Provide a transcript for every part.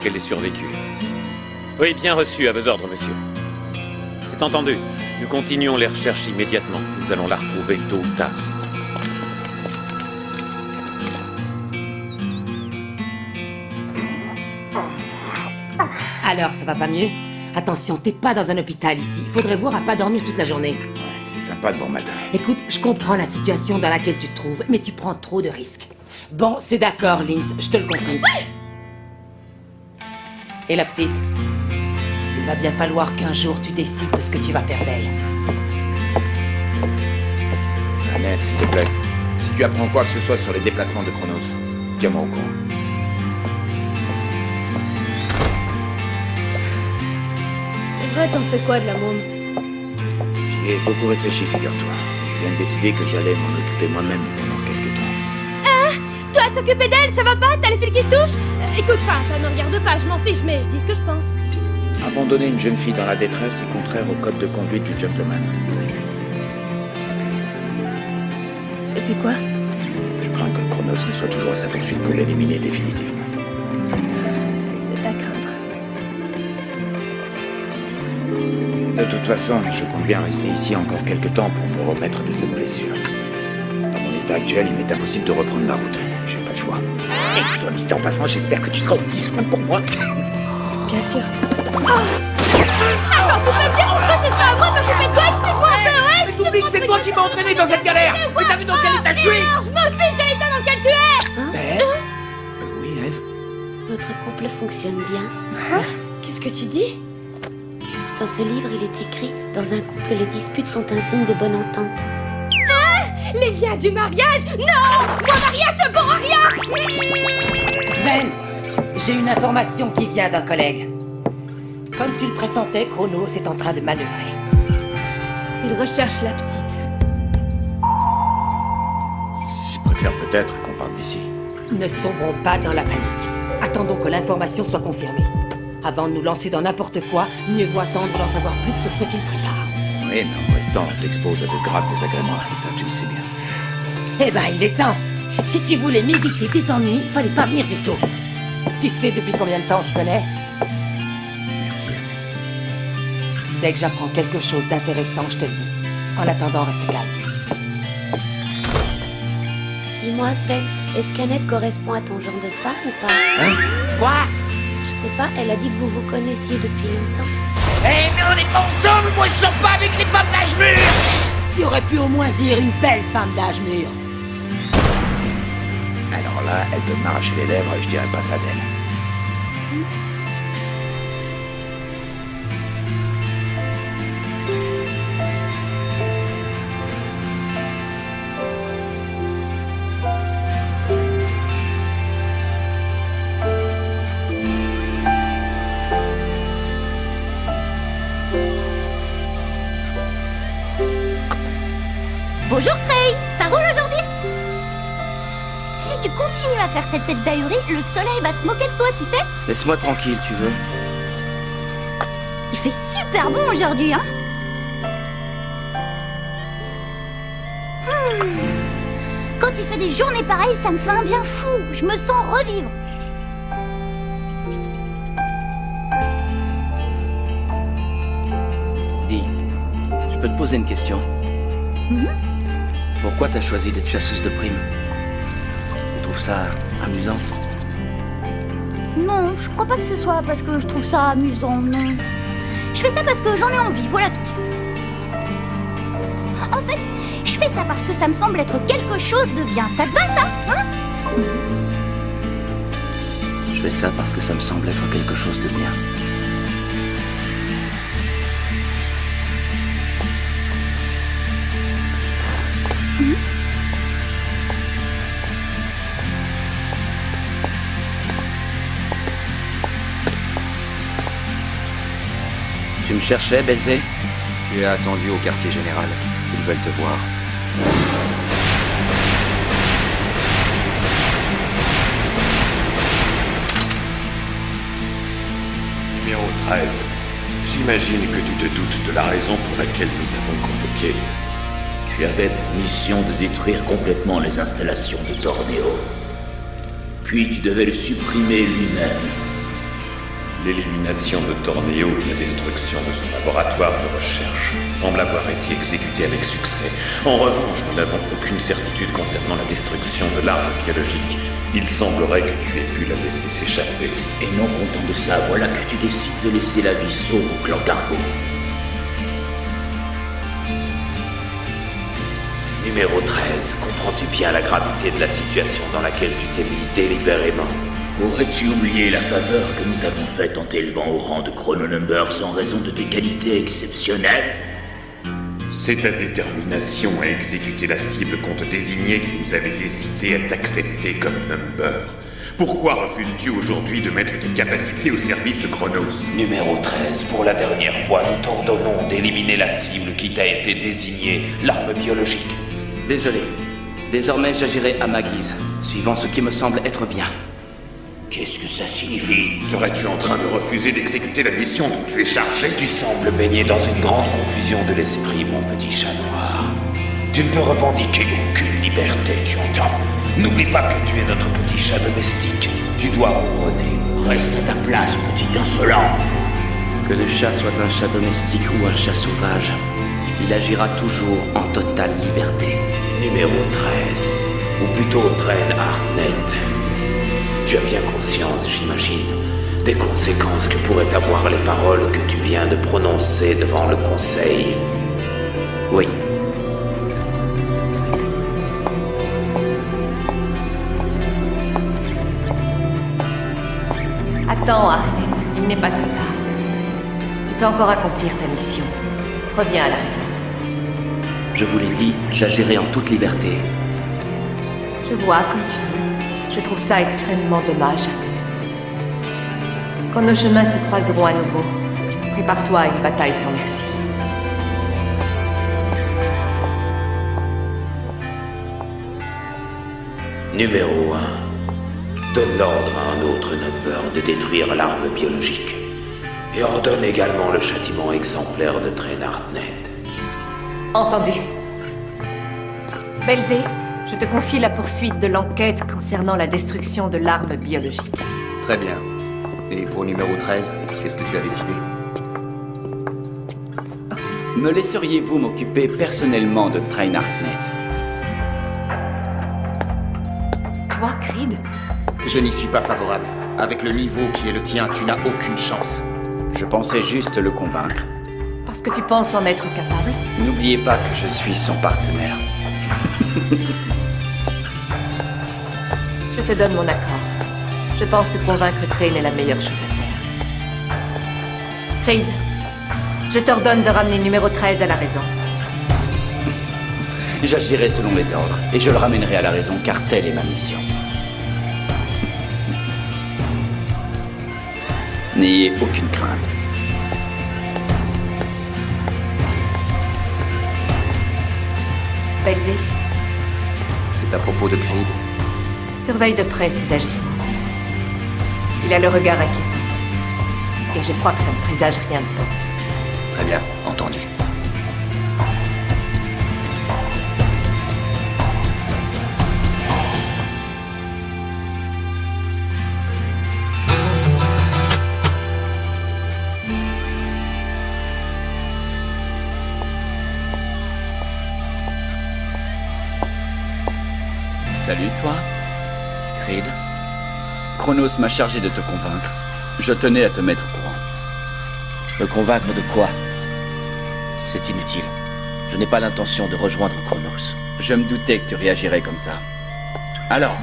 qu'elle ait survécu. Oui, bien reçu, à vos ordres, monsieur. C'est entendu. Nous continuons les recherches immédiatement. Nous allons la retrouver tôt ou tard. Alors, ça va pas mieux? Attention, t'es pas dans un hôpital ici. Il faudrait voir à pas dormir toute la journée. Ouais, c'est sympa le bon matin. Écoute, je comprends la situation dans laquelle tu te trouves, mais tu prends trop de risques. Bon, c'est d'accord, Linz, je te le confie. Et la petite? Il va bien falloir qu'un jour tu décides de ce que tu vas faire d'elle. Annette, s'il te plaît. Si tu apprends quoi que ce soit sur les déplacements de Chronos, tiens-moi au courant. C'est vrai, t'en fais quoi de la môme? J'y ai beaucoup réfléchi, figure-toi. Je viens de décider que j'allais m'en occuper moi-même pendant quelques temps. Toi, t'occuper d'elle, ça va pas? T'as les fils qui se touchent? Écoute, ça me regarde pas, je m'en fiche, mais je dis ce que je pense. Abandonner une jeune fille dans la détresse est contraire au code de conduite du gentleman. Et puis quoi? Je crains que Chronos ne soit toujours à sa poursuite pour l'éliminer définitivement. C'est à craindre. De toute façon, je compte bien rester ici encore quelques temps pour me remettre de cette blessure. Dans mon état actuel, il m'est impossible de reprendre la route. J'ai pas le choix. Et soit dit en passant, j'espère que tu seras au petit soin pour moi. Bien sûr. Attends, tu peux me dire pourquoi ce sera à moi de m'occuper de toi? Explique-moi un peu, ouais? Mais t'oublies que c'est toi qui m'as entraîné dans cette galère. Mais t'as vu dans quel état je suis? Non, je me fiche de l'état dans lequel tu es. Oui, Eve. Votre couple fonctionne bien. Hein? Qu'est-ce que tu dis? Dans ce livre, il est écrit « Dans un couple, les disputes sont un signe de bonne entente. » Les liens du mariage? Non! Mon mariage, ça pour rien! Sven, j'ai une information qui vient d'un collègue. Comme tu le pressentais, Chronos est en train de manœuvrer. Il recherche la petite. Je préfère peut-être qu'on parte d'ici. Ne sombrons pas dans la panique. Attendons que l'information soit confirmée. Avant de nous lancer dans n'importe quoi, mieux vaut attendre d'en savoir plus sur ce qu'il prépare. Oui, mais en restant, on t'expose à de graves désagréments, et ça, tu le sais bien. Eh ben, il est temps. Si tu voulais m'éviter des ennuis, fallait pas venir du tout. Tu sais depuis combien de temps on se connaît? Merci, Annette. Dès que j'apprends quelque chose d'intéressant, je te le dis. En attendant, reste calme. Dis-moi, Sven, est-ce qu'Annette correspond à ton genre de femme ou pas? Hein? Quoi? Je sais pas, elle a dit que vous vous connaissiez depuis longtemps. Eh, mais on n'est pas ensemble, moi je sors pas avec les femmes d'âge mûr! Tu aurais pu au moins dire une belle femme d'âge mûr. Alors là, elle peut m'arracher les lèvres et je dirais pas ça d'elle. Bonjour Trey, ça roule aujourd'hui? Si tu continues à faire cette tête d'ahuri, le soleil va se moquer de toi, tu sais? Laisse-moi tranquille, tu veux? Il fait super bon aujourd'hui, hein? Quand il fait des journées pareilles, ça me fait un bien fou. Je me sens revivre. Dis, je peux te poser une question? Pourquoi t'as choisi d'être chasseuse de primes? Tu trouves ça amusant? Non, je crois pas que ce soit parce que je trouve ça amusant, non. Je fais ça parce que j'en ai envie, voilà tout. En fait, je fais ça parce que ça me semble être quelque chose de bien. Ça te va, ça, hein? Je fais ça parce que ça me semble être quelque chose de bien. Tu me cherchais, Belzé? Tu es attendu au quartier général. Ils veulent te voir. Numéro 13. J'imagine que tu te doutes de la raison pour laquelle nous t'avons convoqué. Tu avais pour mission de détruire complètement les installations de Torneo. Puis tu devais le supprimer lui-même. L'élimination de Torneo et la destruction de son laboratoire de recherche semblent avoir été exécutées avec succès. En revanche, nous n'avons aucune certitude concernant la destruction de l'arme biologique. Il semblerait que tu aies pu la laisser s'échapper. Et non content de ça, voilà que tu décides de laisser la vie sauve au clan Cargo. Numéro 13, comprends-tu bien la gravité de la situation dans laquelle tu t'es mis délibérément? Aurais-tu oublié la faveur que nous t'avons faite en t'élevant au rang de Chrononumber sans raison de tes qualités exceptionnelles? C'est ta détermination à exécuter la cible qu'on te désignait qui nous avait décidé à t'accepter comme Number. Pourquoi refuses-tu aujourd'hui de mettre tes capacités au service de Chronos? Numéro 13, pour la dernière fois, nous t'ordonnons d'éliminer la cible qui t'a été désignée, l'arme biologique. Désolé. Désormais, j'agirai à ma guise, suivant ce qui me semble être bien. Qu'est-ce que ça signifie? Serais-tu en train de refuser d'exécuter la mission dont tu es chargé? Tu sembles baigner dans une grande confusion de l'esprit, mon petit chat noir. Tu ne peux revendiquer aucune liberté, tu entends? N'oublie pas que tu es notre petit chat domestique. Tu dois ronronner. Reste à ta place, petit insolent. Que le chat soit un chat domestique ou un chat sauvage, il agira toujours en totale liberté. Numéro 13, ou plutôt Drain Hartnett. Tu as bien conscience, j'imagine, des conséquences que pourraient avoir les paroles que tu viens de prononcer devant le Conseil. Oui. Attends, Hartnett, il n'est pas trop tard. Tu peux encore accomplir ta mission. Reviens à la raison. Je vous l'ai dit, j'agirai en toute liberté. Je vois comme tu veux. Je trouve ça extrêmement dommage. Quand nos chemins se croiseront à nouveau, prépare-toi à une bataille sans merci. Numéro 1. Donne l'ordre à un autre Number de détruire l'arme biologique. Et ordonne également le châtiment exemplaire de Drain Hartnett. Entendu. Belzé, je te confie la poursuite de l'enquête concernant la destruction de l'arme biologique. Très bien. Et pour numéro 13, qu'est-ce que tu as décidé? Me laisseriez-vous m'occuper personnellement de Drain Hartnett? Toi, Creed? Je n'y suis pas favorable. Avec le niveau qui est le tien, tu n'as aucune chance. Je pensais juste le convaincre. Parce que tu penses en être capable? N'oubliez pas que je suis son partenaire. Je te donne mon accord. Je pense que convaincre Crane est la meilleure chose à faire. Creed, je t'ordonne de ramener numéro 13 à la raison. J'agirai selon les ordres, et je le ramènerai à la raison, car telle est ma mission. N'ayez aucune crainte. Belzé, C'est à propos de Creed. surveille de près ses agissements. Il a le regard inquiétant. Et je crois que ça ne présage rien de bon. Très bien, entendu. Salut, toi. Creed, Chronos m'a chargé de te convaincre. Je tenais à te mettre au courant. Me convaincre de quoi? C'est inutile. Je n'ai pas l'intention de rejoindre Chronos. Je me doutais que tu réagirais comme ça. Alors,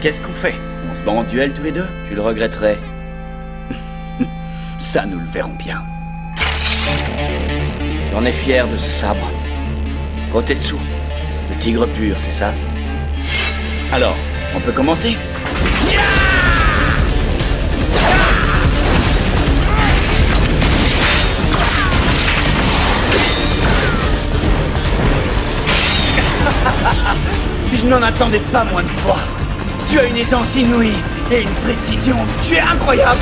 qu'est-ce qu'on fait? On se bat en duel tous les deux? Tu le regretterais. Ça, nous le verrons bien. On est fier de ce sabre. Kotetsu, le tigre pur, c'est ça? Alors, on peut commencer? Je n'en attendais pas moins de toi. Tu as une aisance inouïe et une précision. Tu es incroyable.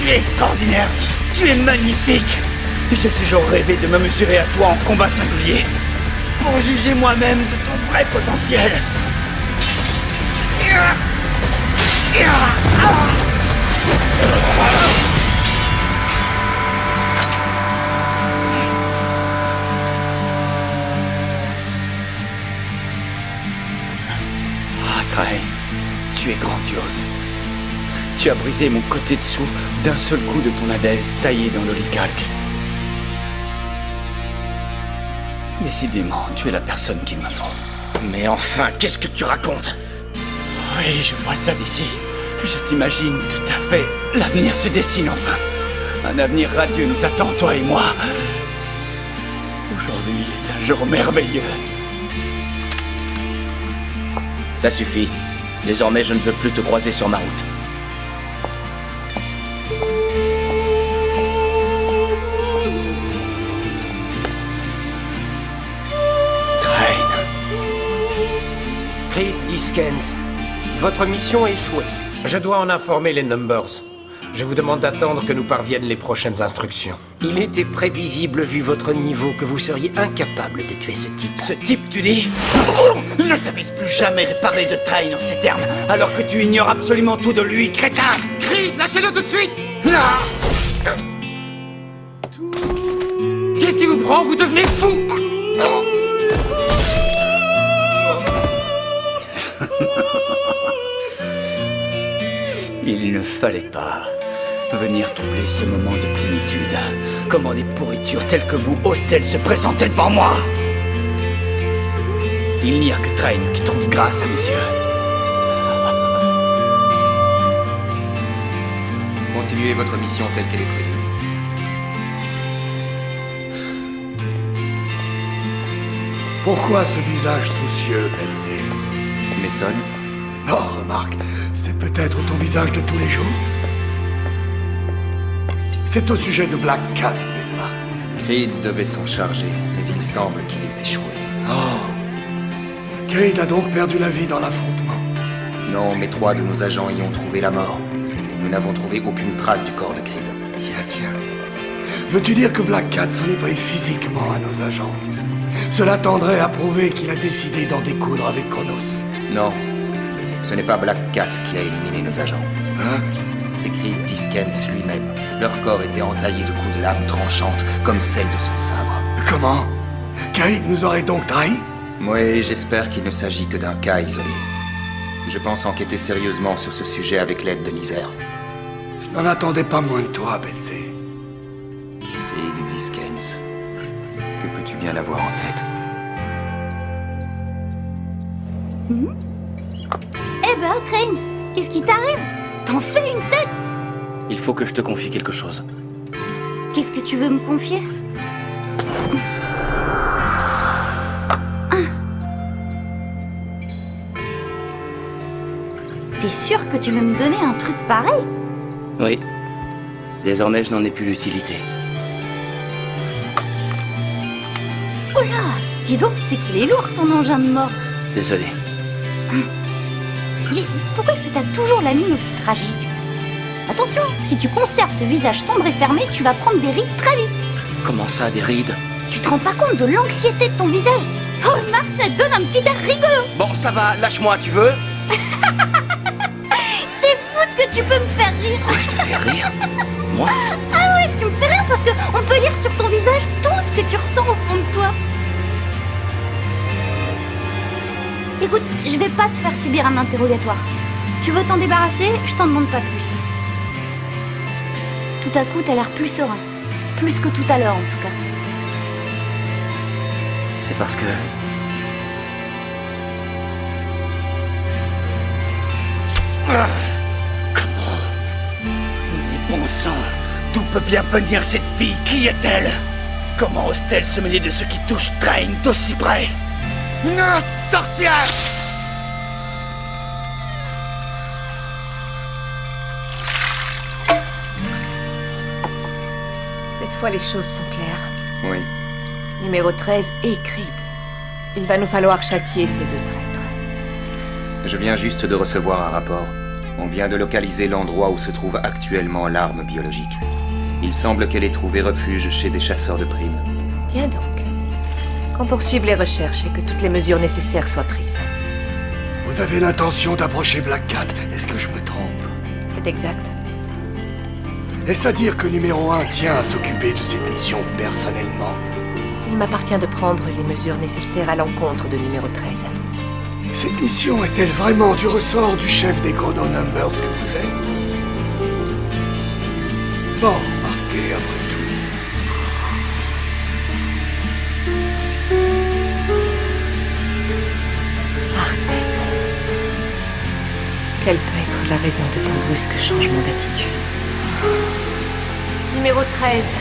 Tu es extraordinaire. Tu es magnifique. J'ai toujours rêvé de me mesurer à toi en combat singulier pour juger moi-même de ton vrai potentiel. Trahe, tu es grandiose. Tu as brisé mon côté dessous d'un seul coup de ton adèse taillé dans l'olicalque. Décidément, tu es la personne qu'il me faut. Mais enfin, qu'est-ce que tu racontes? Oui, je vois ça d'ici. Je t'imagine tout à fait. L'avenir se dessine enfin. Un avenir radieux nous attend, toi et moi. Aujourd'hui est un jour merveilleux. Ça suffit. Désormais, je ne veux plus te croiser sur ma route. Creed Diskens, votre mission est échouée. Je dois en informer les Numbers. Je vous demande d'attendre que nous parviennent les prochaines instructions. Il était prévisible, vu votre niveau, que vous seriez incapable de tuer ce type. Ce type, tu dis? Ne t'avise plus jamais de parler de Trahe dans ces termes, alors que tu ignores absolument tout de lui, crétin! Creed, lâchez-le tout de suite! Qu'est-ce qui vous prend? Vous devenez fou! Il ne fallait pas venir troubler ce moment de plénitude. Comment des pourritures telles que vous osent-elles se présenter devant moi? Il n'y a que Trahe qui trouve grâce à mes yeux. Continuez votre mission telle qu'elle est prévue. Pourquoi ce visage soucieux, Belzé? Mason? Oh, remarque, c'est peut-être ton visage de tous les jours. C'est au sujet de Black Cat, n'est-ce pas? Creed devait s'en charger, mais il semble qu'il ait échoué. Oh. Creed a donc perdu la vie dans l'affrontement. Non, mais 3 de nos agents y ont trouvé la mort. Nous n'avons trouvé aucune trace du corps de Creed. Tiens. Veux-tu dire que Black Cat s'en est pris physiquement à nos agents? Cela tendrait à prouver qu'il a décidé d'en découdre avec Kronos. Non. Ce n'est pas Black Cat qui a éliminé nos agents. Hein? C'est Creed Diskens lui-même. Leur corps était entaillé de coups de lame tranchantes, comme celle de son sabre. Comment? Creed nous aurait donc trahis? Oui, j'espère qu'il ne s'agit que d'un cas isolé. Je pense enquêter sérieusement sur ce sujet avec l'aide de Nizer. Je n'en attendais pas moins de toi, Belzé. Creed Diskens. Que peux-tu bien avoir en tête? Eh ben, Train, qu'est-ce qui t'arrive? T'en fais une tête! Il faut que je te confie quelque chose. Qu'est-ce que tu veux me confier? T'es sûr que tu veux me donner un truc pareil? Oui. Désormais, je n'en ai plus l'utilité. Oh là! Dis donc, c'est qu'il est lourd ton engin de mort. Désolé. Dis, pourquoi est-ce que t'as toujours la mine aussi tragique? Attention, si tu conserves ce visage sombre et fermé, tu vas prendre des rides très vite. Comment ça, des rides? Tu te rends pas compte de l'anxiété de ton visage? Oh, Marc, ça te donne un petit air rigolo. Bon, ça va, lâche-moi, tu veux? C'est fou ce que tu peux me faire rire. Quoi, je te fais rire? Moi? Ah ouais, tu me fais rire parce qu'on peut lire sur ton visage tout ce que tu ressens au fond de toi. Écoute, je vais pas te faire subir un interrogatoire. Tu veux t'en débarrasser? Je t'en demande pas plus. Tout à coup, t'as l'air plus serein. Plus que tout à l'heure, en tout cas. C'est parce que... Comment? Mais bon sang, d'où peut bien venir cette fille? Qui est-elle? Comment ose-t-elle se mêler de ce qui touche Trahe d'aussi près? Une sorcière! Cette fois, les choses sont claires. Oui. Numéro 13 et Creed. Il va nous falloir châtier ces 2 traîtres. Je viens juste de recevoir un rapport. On vient de localiser l'endroit où se trouve actuellement l'arme biologique. Il semble qu'elle ait trouvé refuge chez des chasseurs de primes. Tiens donc. Qu'on poursuive les recherches et que toutes les mesures nécessaires soient prises. Vous avez l'intention d'approcher Black Cat, est-ce que je me trompe? C'est exact. Est-ce à dire que numéro 1 tient à s'occuper de cette mission personnellement? Il m'appartient de prendre les mesures nécessaires à l'encontre de numéro 13. Cette mission est-elle vraiment du ressort du chef des Chrono Numbers que vous êtes? Bon, remarquez après tout. Arnett. Quelle peut être la raison de ton brusque changement d'attitude? Numéro 13,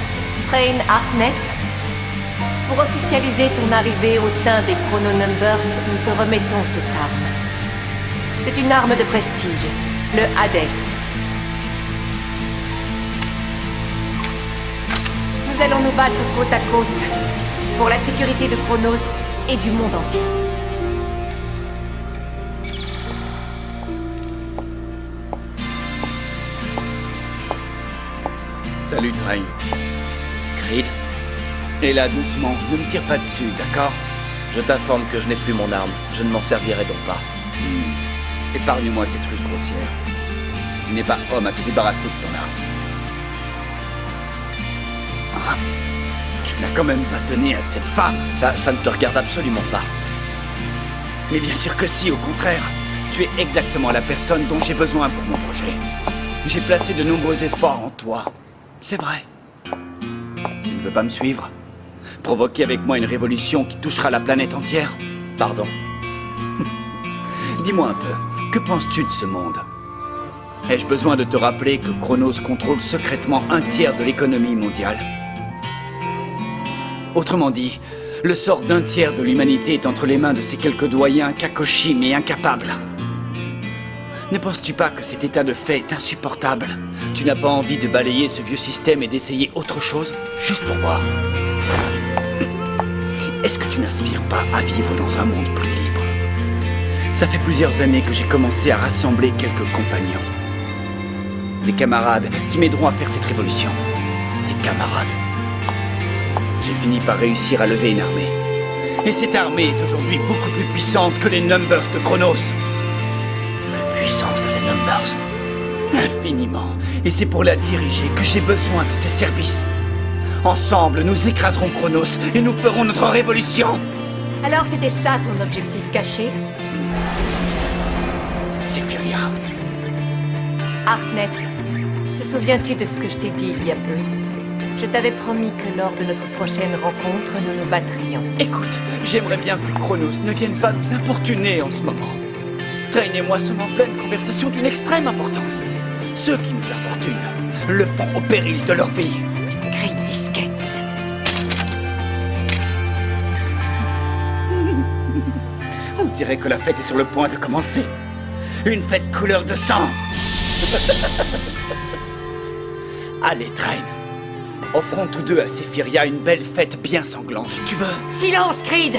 Train Arnett. Pour officialiser ton arrivée au sein des Chrono Numbers, nous te remettons cette arme. C'est une arme de prestige, le Hades. Nous allons nous battre côte à côte pour la sécurité de Chronos et du monde entier. Salut, Train. Creed, Et là, doucement, ne me tire pas dessus, d'accord? je t'informe que je n'ai plus mon arme. Je ne m'en servirai donc pas. Épargne-moi ces trucs grossières. Tu n'es pas homme à te débarrasser de ton arme. Ah, tu n'as quand même pas donné à cette femme. Ça ne te regarde absolument pas. Mais bien sûr que si, au contraire. Tu es exactement la personne dont j'ai besoin pour mon projet. J'ai placé de nombreux espoirs en toi. C'est vrai. Tu ne veux pas me suivre? Provoquer avec moi une révolution qui touchera la planète entière? Pardon. Dis-moi un peu, que penses-tu de ce monde? Ai-je besoin de te rappeler que Chronos contrôle secrètement un tiers de l'économie mondiale? Autrement dit, le sort d'un tiers de l'humanité est entre les mains de ces quelques doyens Kakoshim et incapables. Ne penses-tu pas que cet état de fait est insupportable? Tu n'as pas envie de balayer ce vieux système et d'essayer autre chose? Juste pour voir. Est-ce que tu n'aspires pas à vivre dans un monde plus libre? Ça fait plusieurs années que j'ai commencé à rassembler quelques compagnons. Des camarades qui m'aideront à faire cette révolution. Des camarades. J'ai fini par réussir à lever une armée. Et cette armée est aujourd'hui beaucoup plus puissante que les Numbers de Chronos. Plus puissante que les Numbers? Infiniment. Et c'est pour la diriger que j'ai besoin de tes services. Ensemble, nous écraserons Chronos et nous ferons notre révolution. Alors c'était ça ton objectif caché? Sephiria. Arnett, te souviens-tu de ce que je t'ai dit il y a peu? Je t'avais promis que lors de notre prochaine rencontre, nous nous battrions. Écoute, j'aimerais bien que Chronos ne vienne pas nous importuner en ce moment. Train et moi sommes en pleine conversation d'une extrême importance. Ceux qui nous importunent le font au péril de leur vie. Creed Diskens. On dirait que la fête est sur le point de commencer. Une fête couleur de sang. Allez, Train. Offrons tous deux à Sephiria une belle fête bien sanglante, tu veux? Silence, Creed!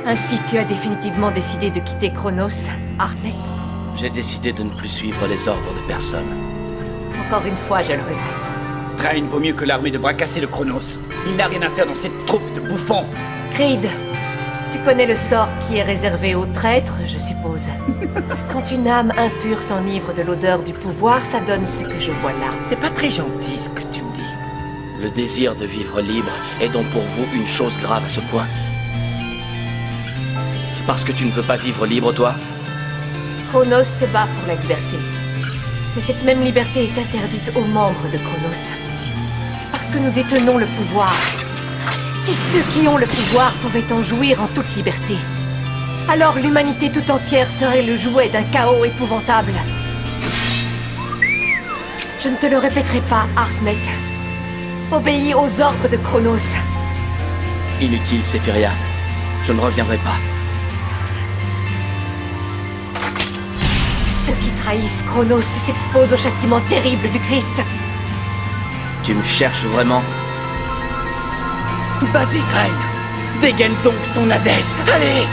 Ainsi, tu as définitivement décidé de quitter Chronos, Arnett? J'ai décidé de ne plus suivre les ordres de personne. Encore une fois, je le regrette. Train vaut mieux que l'armée de bras cassés de Chronos. Il n'a rien à faire dans cette troupe de bouffons. Creed, tu connais le sort qui est réservé aux traîtres, je suppose. Quand une âme impure s'enivre de l'odeur du pouvoir, ça donne ce que je vois là. C'est pas très gentil ce que tu me dis. Le désir de vivre libre est donc pour vous une chose grave à ce point? Parce que tu ne veux pas vivre libre, toi? Chronos se bat pour la liberté. Mais cette même liberté est interdite aux membres de Chronos. Parce que nous détenons le pouvoir. Si ceux qui ont le pouvoir pouvaient en jouir en toute liberté, alors l'humanité tout entière serait le jouet d'un chaos épouvantable. Je ne te le répéterai pas, Arnett. Obéis aux ordres de Chronos. Inutile, Sephiria. Je ne reviendrai pas. Ceux qui trahissent Chronos s'exposent au châtiment terrible du Christ. Tu me cherches vraiment? Vas-y, Train. Dégaine donc ton Hadès. Allez!